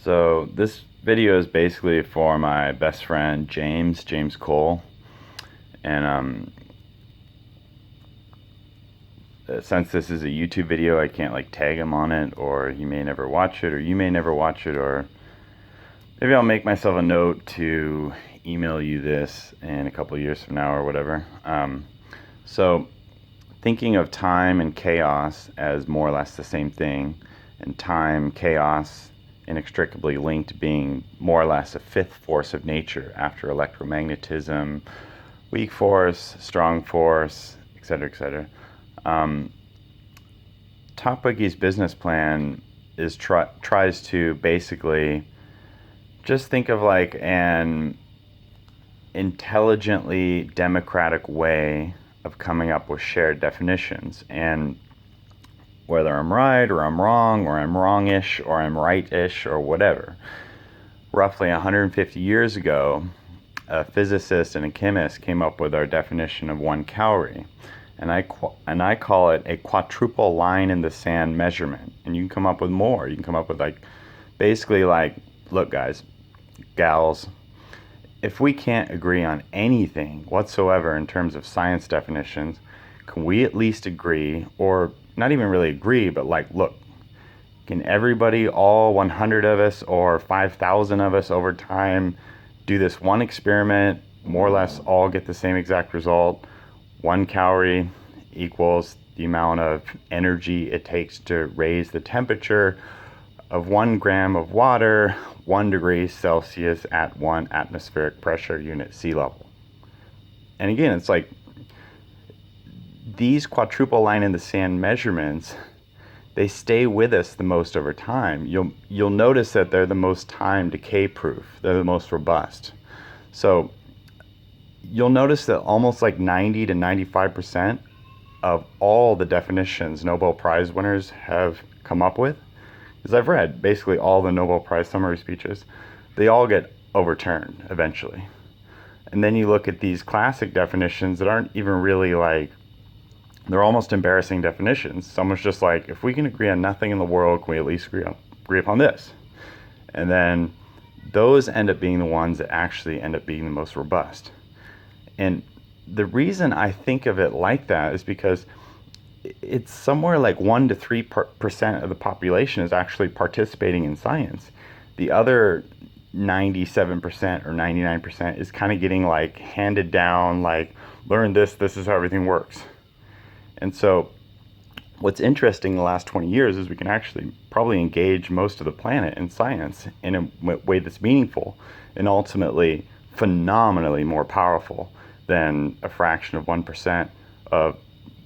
So this video is basically for my best friend James Cole, and since this is a YouTube video, I can't like tag him on it, or he may never watch it, or you may never watch it, or maybe I'll make myself a note to email you this in a couple of years from now or whatever. So thinking of time and chaos as more or less the same thing, and time, chaos, inextricably linked, being more or less a fifth force of nature after electromagnetism, weak force, strong force, etc., etc. Top Wiki's business plan is tries to basically just think of like an intelligently democratic way of coming up with shared definitions, and whether I'm right or I'm wrong or I'm wrongish or I'm rightish or whatever. Roughly 150 years ago, a physicist and a chemist came up with our definition of 1 calorie, and I call it a quadruple line in the sand measurement. And you can come up with more. You can come up with like basically like, look guys, gals, if we can't agree on anything whatsoever in terms of science definitions, can we at least agree, or not even really agree, but like, look, can everybody, all 100 of us or 5,000 of us over time, do this one experiment, more or less all get the same exact result? 1 calorie equals the amount of energy it takes to raise the temperature of 1 gram of water 1 degree Celsius at 1 atmospheric pressure unit sea level. And again, it's like these quadruple line in the sand measurements, they stay with us the most over time. You'll notice that they're the most time decay proof. They're the most robust. So you'll notice that almost like 90 to 95% of all the definitions Nobel Prize winners have come up with, as I've read basically all the Nobel Prize summary speeches, they all get overturned eventually. And then you look at these classic definitions that aren't even really like, they're almost embarrassing definitions. Someone's just like, if we can agree on nothing in the world, can we at least agree upon this? And then those end up being the ones that actually end up being the most robust. And the reason I think of it like that is because it's somewhere like 1 to 3% of the population is actually participating in science. The other 97% or 99% is kind of getting like handed down, like, learn this, this is how everything works. And so what's interesting the last 20 years is we can actually probably engage most of the planet in science in a way that's meaningful and ultimately phenomenally more powerful than a fraction of 1% of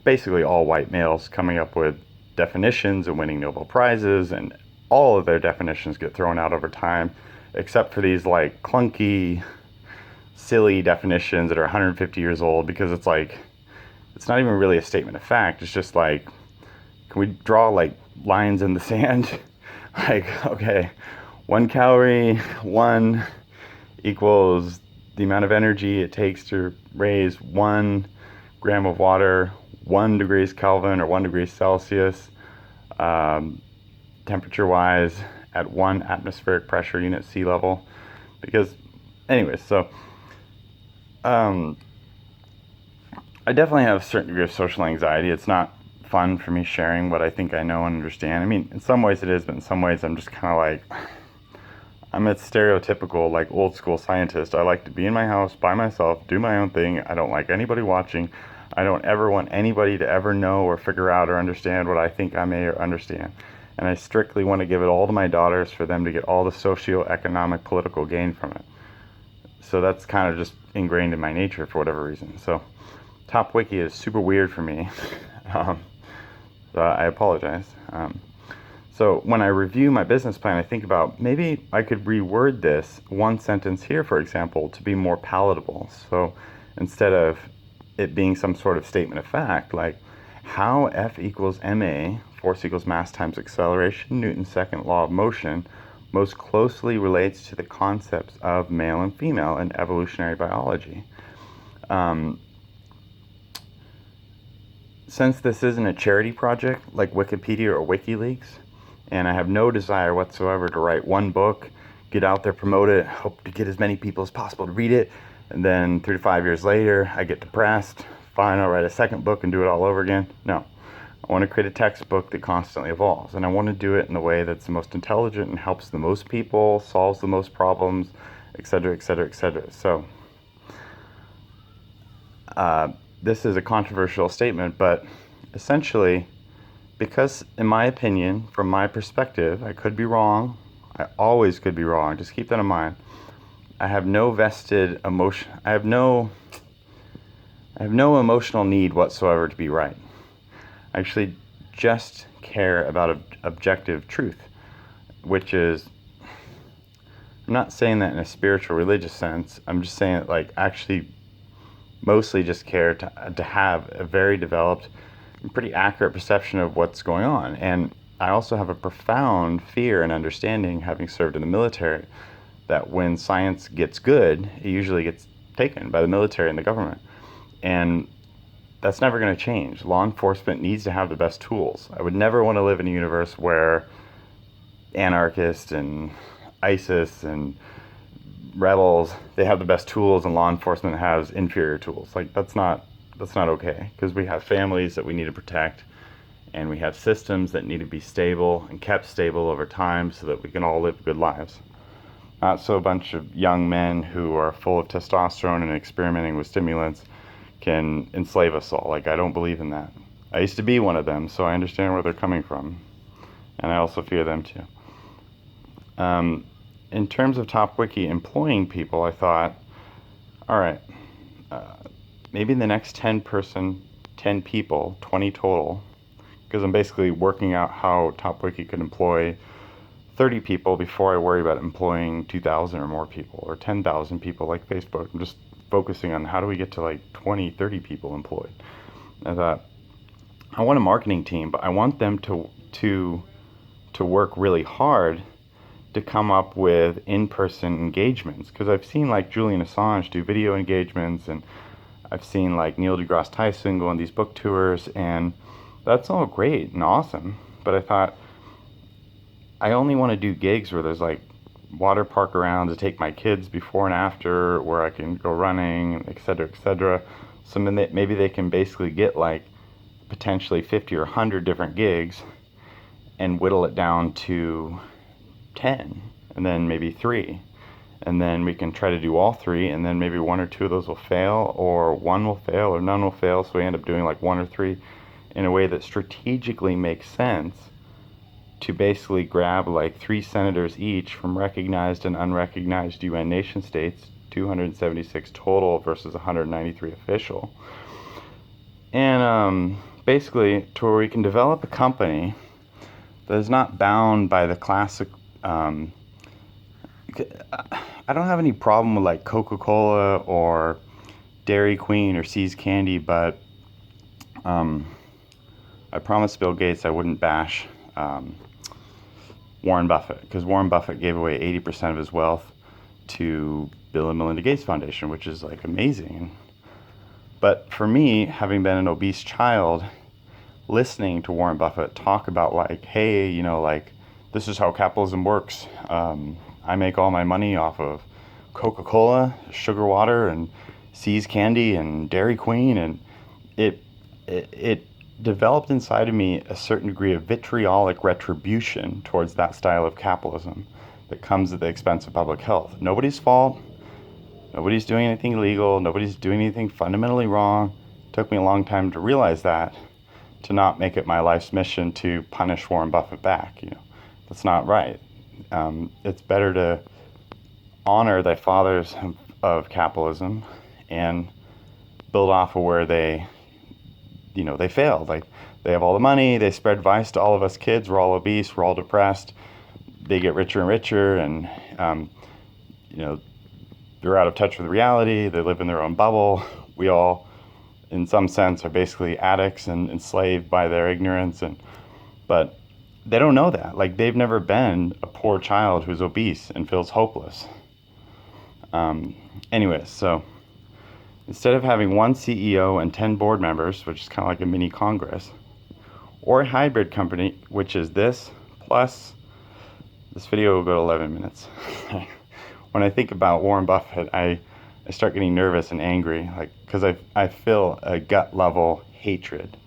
basically all white males coming up with definitions and winning Nobel Prizes, and all of their definitions get thrown out over time, except for these like clunky, silly definitions that are 150 years old, because it's like, it's not even really a statement of fact. It's just like, can we draw like lines in the sand? Like, okay, 1 calorie, 1 equals the amount of energy it takes to raise 1 gram of water 1 degrees Kelvin or 1 degree Celsius, temperature wise, at 1 atmospheric pressure unit sea level. Because anyways, so I definitely have a certain degree of social anxiety. It's not fun for me sharing what I think I know and understand. I mean, in some ways it is, but in some ways I'm just kind of like, I'm a stereotypical, like, old school scientist. I like to be in my house by myself, do my own thing. I don't like anybody watching. I don't ever want anybody to ever know or figure out or understand what I think I may or understand. And I strictly want to give it all to my daughters for them to get all the socio-economic political gain from it. So that's kind of just ingrained in my nature for whatever reason. So Top Wiki is super weird for me. So I apologize. So when I review my business plan, I think about maybe I could reword this one sentence here, for example, to be more palatable. So instead of it being some sort of statement of fact, like how F equals ma, force equals mass times acceleration, Newton's second law of motion, most closely relates to the concepts of male and female in evolutionary biology. Since this isn't a charity project like Wikipedia or WikiLeaks, And I have no desire whatsoever to write one book, get out there, promote it, hope to get as many people as possible to read it, and then 3 to 5 years later, I get depressed. Fine, I'll write a second book and do it all over again. No. I want to create a textbook that constantly evolves, and I want to do it in the way that's the most intelligent and helps the most people, solves the most problems, etc., etc., etc. So, this is a controversial statement, but essentially, because in my opinion, from my perspective, I could be wrong. I always could be wrong. Just keep that in mind. I have no vested emotion. I have no emotional need whatsoever to be right. I actually just care about objective truth, which is, I'm not saying that in a spiritual religious sense. I'm just saying it like actually mostly just care to have a very developed and pretty accurate perception of what's going on. And I also have a profound fear and understanding, having served in the military, that when science gets good, it usually gets taken by the military and the government. And that's never going to change. Law enforcement needs to have the best tools. I would never want to live in a universe where anarchists and ISIS and rebels, they have the best tools and law enforcement has inferior tools. Like that's not okay, because we have families that we need to protect, and we have systems that need to be stable and kept stable over time so that we can all live good lives. Not so a bunch of young men who are full of testosterone and experimenting with stimulants can enslave us all. Like, I don't believe in that. I used to be one of them, so I understand where they're coming from. And I also fear them too. In terms of TopWiki employing people, I thought, all right, maybe in the next 10 people, 20 total, because I'm basically working out how TopWiki could employ 30 people before I worry about employing 2,000 or more people, or 10,000 people like Facebook. I'm just focusing on how do we get to like 20, 30 people employed. I thought, I want a marketing team, but I want them to work really hard to come up with in-person engagements, because I've seen like Julian Assange do video engagements, and I've seen like Neil deGrasse Tyson go on these book tours, and that's all great and awesome. But I thought, I only want to do gigs where there's like water park around to take my kids before and after, where I can go running, etc., etc. So maybe they can basically get like potentially 50 or 100 different gigs and whittle it down to 10, and then maybe 3. And then we can try to do all 3, and then maybe 1 or 2 of those will fail, or 1 will fail, or none will fail. So we end up doing like 1 or 3 in a way that strategically makes sense, to basically grab like 3 senators each from recognized and unrecognized UN nation states, 276 total versus 193 official. And basically to where we can develop a company that is not bound by the classic, I don't have any problem with like Coca-Cola or Dairy Queen or See's Candy, but I promised Bill Gates I wouldn't bash Warren Buffett, because Warren Buffett gave away 80% of his wealth to Bill and Melinda Gates Foundation, which is like amazing. But for me, having been an obese child, listening to Warren Buffett talk about like, hey, you know, like, this is how capitalism works. I make all my money off of Coca-Cola, sugar water, and See's Candy, and Dairy Queen, and it developed inside of me a certain degree of vitriolic retribution towards that style of capitalism that comes at the expense of public health. Nobody's fault. Nobody's doing anything illegal. Nobody's doing anything fundamentally wrong. It took me a long time to realize that, to not make it my life's mission to punish Warren Buffett back. You know, that's not right. It's better to honor the fathers of capitalism and build off of where they failed. Like, they have all the money, they spread vice to all of us kids, we're all obese, we're all depressed, they get richer and richer, and they're out of touch with reality, they live in their own bubble. We all, in some sense, are basically addicts and enslaved by their ignorance, but they don't know that. Like, they've never been a poor child who's obese and feels hopeless. Anyways, so instead of having 1 CEO and 10 board members, which is kind of like a mini Congress, or a hybrid company, which is this plus this video will go to 11 minutes. When I think about Warren Buffett, I start getting nervous and angry, like, because I feel a gut level hatred,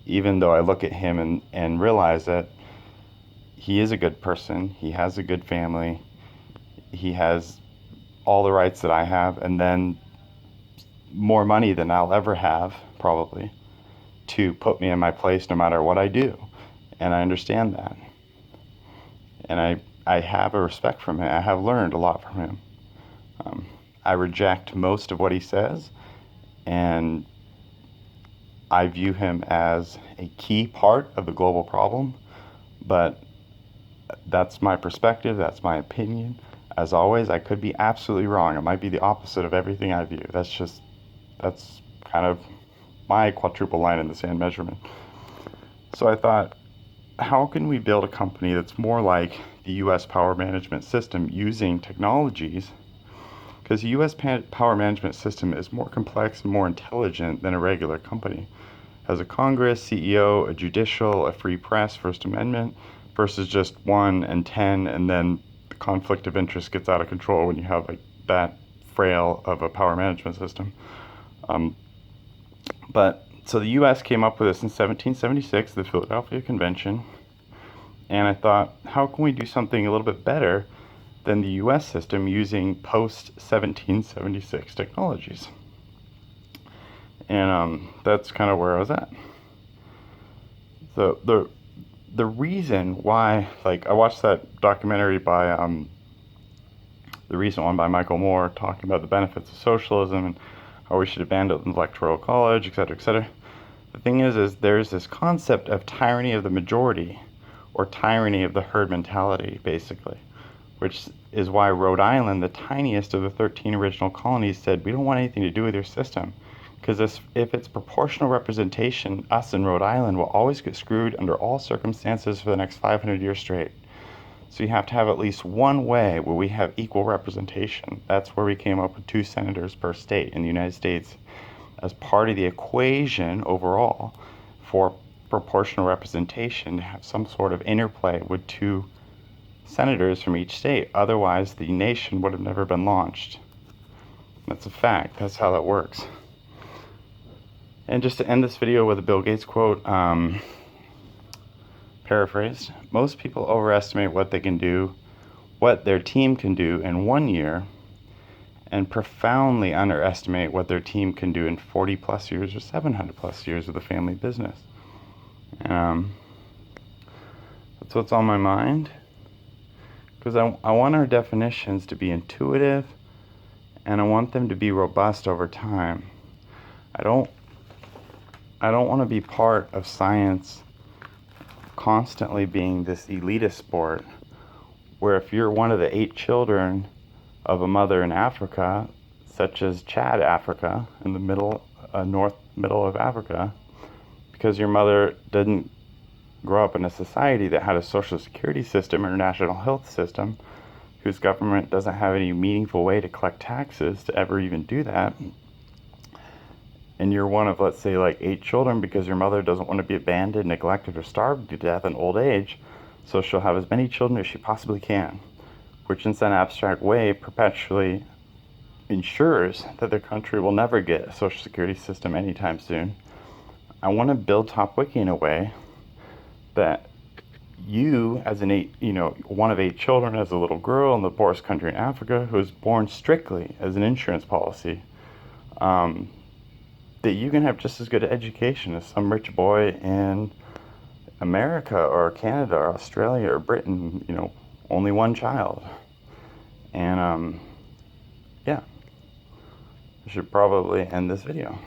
even though I look at him and realize that he is a good person, he has a good family, he has all the rights that I have, and then more money than I'll ever have, probably, to put me in my place no matter what I do. And I understand that. And I have a respect from him. I have learned a lot from him. I reject most of what he says, and I view him as a key part of the global problem, but that's my perspective, that's my opinion. As always, I could be absolutely wrong. It might be the opposite of everything I view. That's kind of my quadruple line in the sand measurement. So I thought, how can we build a company that's more like the U.S. power management system using technologies? Because the U.S. power management system is more complex and more intelligent than a regular company. It has a Congress, CEO, a judicial, a free press, First Amendment, versus just 1 and 10, and then the conflict of interest gets out of control when you have like that frail of a power management system. So the U.S. came up with this in 1776, the Philadelphia Convention, and I thought, how can we do something a little bit better than the U.S. system using post-1776 technologies? And that's kind of where I was at. The reason why, like, I watched that documentary by the recent one by Michael Moore, talking about the benefits of socialism and how we should abandon the electoral college, etc., etc. The thing is there's this concept of tyranny of the majority, or tyranny of the herd mentality, basically, which is why Rhode Island, the tiniest of the 13 original colonies, said, we don't want anything to do with your system, because if it's proportional representation, us in Rhode Island will always get screwed under all circumstances for the next 500 years straight. So you have to have at least one way where we have equal representation. That's where we came up with 2 senators per state in the United States as part of the equation overall for proportional representation, to have some sort of interplay with 2 senators from each state. Otherwise, the nation would have never been launched. That's a fact. That's how that works. And just to end this video with a Bill Gates quote, paraphrased, most people overestimate what they can do, what their team can do in 1 year, and profoundly underestimate what their team can do in 40 plus years or 700 plus years of the family business. That's what's on my mind, because I want our definitions to be intuitive, and I want them to be robust over time. I don't want to be part of science constantly being this elitist sport, where if you're one of the 8 children of a mother in Africa, such as Chad, Africa, in the middle of Africa, because your mother didn't grow up in a society that had a social security system or a national health system, whose government doesn't have any meaningful way to collect taxes to ever even do that, and you're one of, let's say, like 8 children because your mother doesn't want to be abandoned, neglected, or starved to death in old age, so she'll have as many children as she possibly can, which in some abstract way perpetually ensures that their country will never get a social security system anytime soon. I want to build TopWiki in a way that you, as one of 8 children, as a little girl in the poorest country in Africa, who was born strictly as an insurance policy, that you can have just as good an education as some rich boy in America or Canada or Australia or Britain, only 1 child. And yeah, I should probably end this video.